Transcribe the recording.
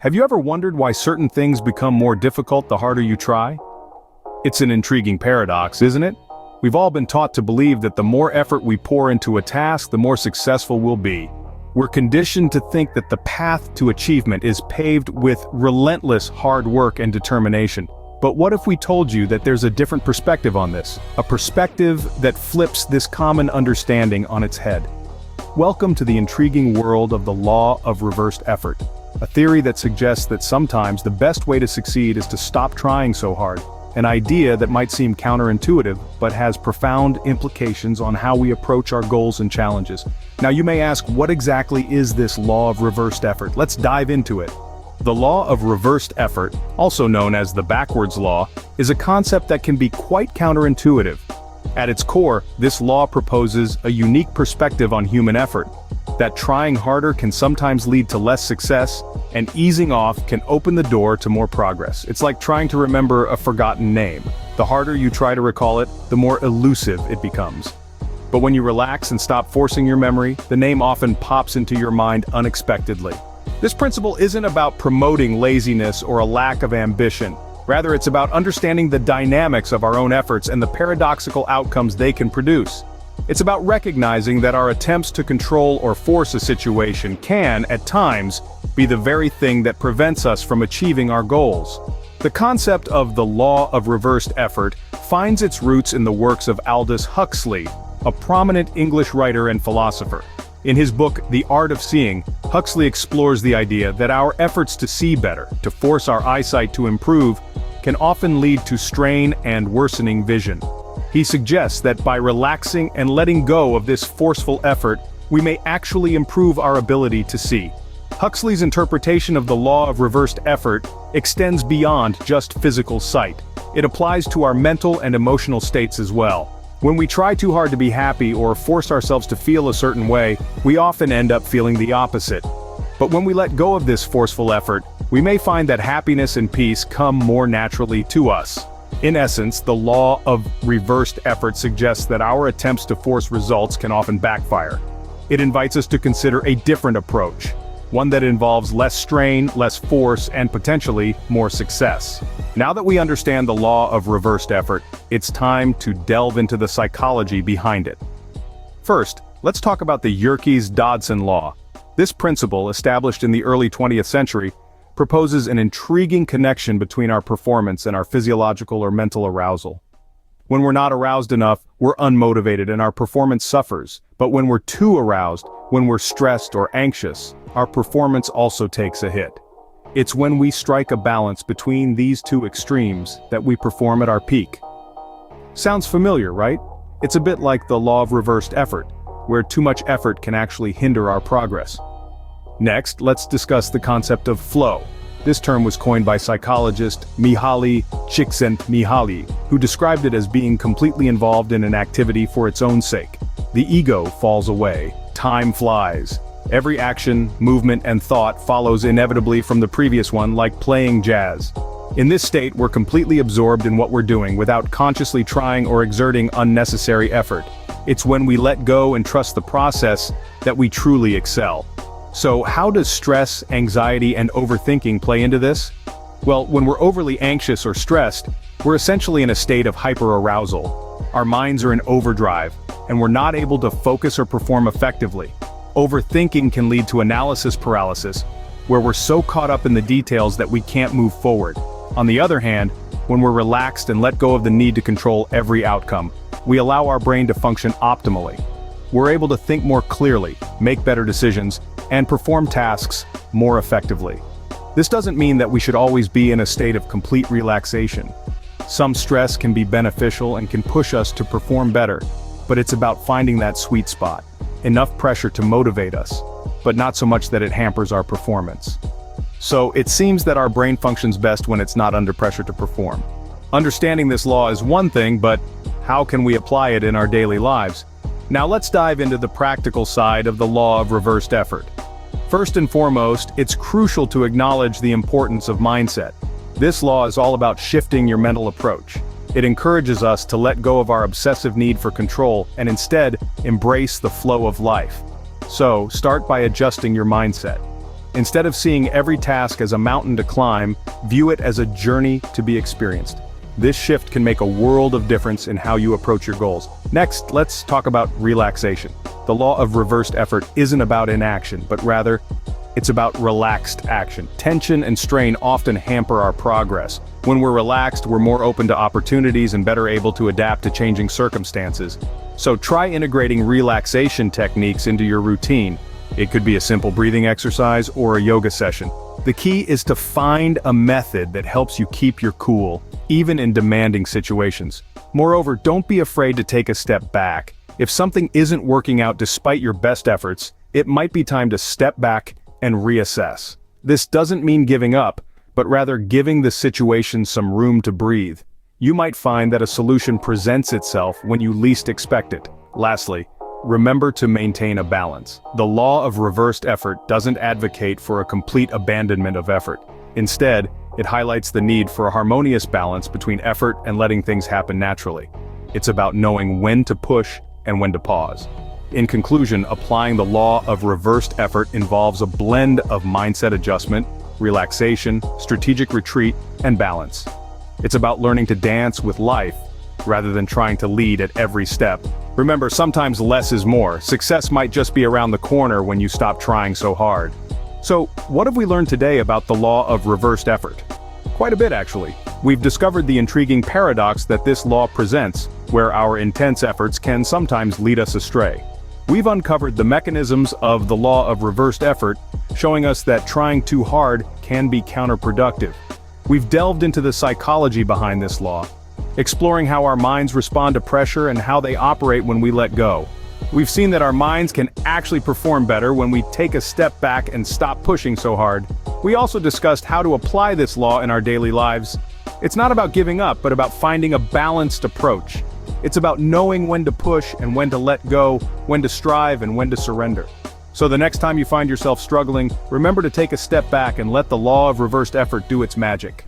Have you ever wondered why certain things become more difficult the harder you try? It's an intriguing paradox, isn't it? We've all been taught to believe that the more effort we pour into a task, the more successful we'll be. We're conditioned to think that the path to achievement is paved with relentless hard work and determination. But what if we told you that there's a different perspective on this? A perspective that flips this common understanding on its head. Welcome to the intriguing world of the law of reversed effort. A theory that suggests that sometimes the best way to succeed is to stop trying so hard. An idea that might seem counterintuitive, but has profound implications on how we approach our goals and challenges. Now you may ask, what exactly is this law of reversed effort? Let's dive into it. The law of reversed effort, also known as the backwards law, is a concept that can be quite counterintuitive. At its core, this law proposes a unique perspective on human effort, that trying harder can sometimes lead to less success, and easing off can open the door to more progress. It's like trying to remember a forgotten name. The harder you try to recall it, the more elusive it becomes. But when you relax and stop forcing your memory, the name often pops into your mind unexpectedly. This principle isn't about promoting laziness or a lack of ambition. Rather, it's about understanding the dynamics of our own efforts and the paradoxical outcomes they can produce. It's about recognizing that our attempts to control or force a situation can, at times, be the very thing that prevents us from achieving our goals. The concept of the law of reversed effort finds its roots in the works of Aldous Huxley, a prominent English writer and philosopher. In his book, The Art of Seeing, Huxley explores the idea that our efforts to see better, to force our eyesight to improve, can often lead to strain and worsening vision. He suggests that by relaxing and letting go of this forceful effort, we may actually improve our ability to see. Huxley's interpretation of the law of reversed effort extends beyond just physical sight. It applies to our mental and emotional states as well. When we try too hard to be happy or force ourselves to feel a certain way, we often end up feeling the opposite. But when we let go of this forceful effort, we may find that happiness and peace come more naturally to us. In essence, the law of reversed effort suggests that our attempts to force results can often backfire. It invites us to consider a different approach, one that involves less strain, less force, and potentially more success. Now that we understand the law of reversed effort, it's time to delve into the psychology behind it. First, let's talk about the Yerkes-Dodson law. This principle, established in the early 20th century, proposes an intriguing connection between our performance and our physiological or mental arousal. When we're not aroused enough, we're unmotivated and our performance suffers. But when we're too aroused, when we're stressed or anxious, our performance also takes a hit. It's when we strike a balance between these two extremes that we perform at our peak. Sounds familiar, right? It's a bit like the law of reversed effort, where too much effort can actually hinder our progress. Next, let's discuss the concept of flow. This term was coined by psychologist Mihaly Csikszentmihalyi, who described it as being completely involved in an activity for its own sake. The ego falls away, time flies. Every action, movement, and thought follows inevitably from the previous one, like playing jazz. In this state, we're completely absorbed in what we're doing without consciously trying or exerting unnecessary effort. It's when we let go and trust the process that we truly excel. So how does stress, anxiety, and overthinking play into this? Well, when we're overly anxious or stressed, we're essentially in a state of hyperarousal. Our minds are in overdrive, and we're not able to focus or perform effectively. Overthinking can lead to analysis paralysis, where we're so caught up in the details that we can't move forward. On the other hand, when we're relaxed and let go of the need to control every outcome, we allow our brain to function optimally. We're able to think more clearly, make better decisions, and perform tasks more effectively. This doesn't mean that we should always be in a state of complete relaxation. Some stress can be beneficial and can push us to perform better, but it's about finding that sweet spot. Enough pressure to motivate us, but not so much that it hampers our performance. So it seems that our brain functions best when it's not under pressure to perform. Understanding this law is one thing, but how can we apply it in our daily lives? Now let's dive into the practical side of the law of reversed effort. First and foremost, it's crucial to acknowledge the importance of mindset. This law is all about shifting your mental approach. It encourages us to let go of our obsessive need for control and instead embrace the flow of life. So, start by adjusting your mindset. Instead of seeing every task as a mountain to climb, view it as a journey to be experienced. This shift can make a world of difference in how you approach your goals. Next, let's talk about relaxation. The law of reversed effort isn't about inaction, but rather, it's about relaxed action. Tension and strain often hamper our progress. When we're relaxed, we're more open to opportunities and better able to adapt to changing circumstances. So try integrating relaxation techniques into your routine. It could be a simple breathing exercise or a yoga session. The key is to find a method that helps you keep your cool, even in demanding situations. Moreover, don't be afraid to take a step back. If something isn't working out despite your best efforts, it might be time to step back and reassess. This doesn't mean giving up, but rather giving the situation some room to breathe. You might find that a solution presents itself when you least expect it. Lastly, remember to maintain a balance. The law of reversed effort doesn't advocate for a complete abandonment of effort. Instead, it highlights the need for a harmonious balance between effort and letting things happen naturally. It's about knowing when to push and when to pause. In conclusion, applying the law of reversed effort involves a blend of mindset adjustment, relaxation, strategic retreat, and balance. It's about learning to dance with life, rather than trying to lead at every step. Remember, sometimes less is more. Success might just be around the corner when you stop trying so hard. So, what have we learned today about the law of reversed effort? Quite a bit, actually. We've discovered the intriguing paradox that this law presents, where our intense efforts can sometimes lead us astray. We've uncovered the mechanisms of the law of reversed effort, showing us that trying too hard can be counterproductive. We've delved into the psychology behind this law, exploring how our minds respond to pressure and how they operate when we let go. We've seen that our minds can actually perform better when we take a step back and stop pushing so hard. We also discussed how to apply this law in our daily lives. It's not about giving up, but about finding a balanced approach. It's about knowing when to push and when to let go, when to strive and when to surrender. So the next time you find yourself struggling, remember to take a step back and let the law of reversed effort do its magic.